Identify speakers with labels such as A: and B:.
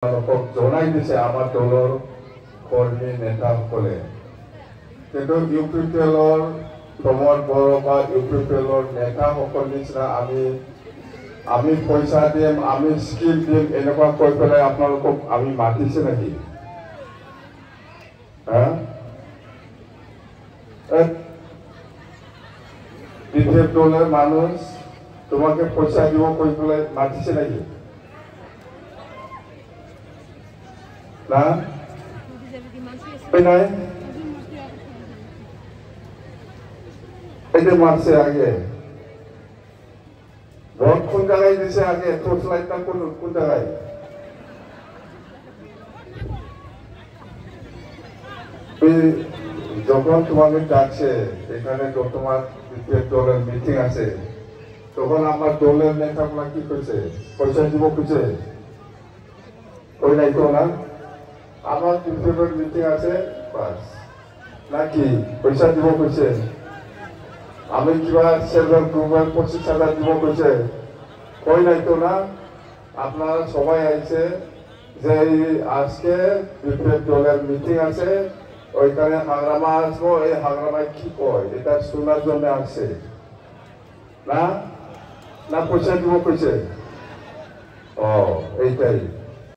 A: জনাই দিছে আমাৰ দলৰ কৰ্মী নেতাসকলে কিন্তু ইউপিপিএলৰ প্ৰমোদ বড়ো বা ইউপিপিএলৰ নেতাসকল নিচিনা আমি পইচা দিম আমি স্কিম দিম এনেকুৱা কৈ পেলাই আপোনালোকক আমি মাতিছে নেকি বিজেপি দলের মানুষ তোমাকে পয়সা দিব কৈ পেলাই মাতিছে নাকি না নাই এই মারছে আগে ভোট কোন জায়গায় দিছে আগে টর্চ লাইটটা কোন জায়গায় যখন তোমাকে ডাকছে এখানে তোমার দলের মিটিং আছে তখন আমার দলের নেতাগুলা কি করছে পয়সা দিব খুঁজে ওই নাই তো না আমার বিজেপির মিটিং আছে বাস নাকি পয়সা দিব খুঁজে আমি কিবা সেলফ গ্রুপের 25,000 দিব খুঁজে ওই নাই তো না আপনারা সবাই আইছে যে আজকে বিজেপি দলের মিটিং আছে ওইখানে হাংরামা আসবো এই হাংরামায় কি কয় এটা শোনার জন্য আসছে না না পয়সা দিব কইছে ও এইটাই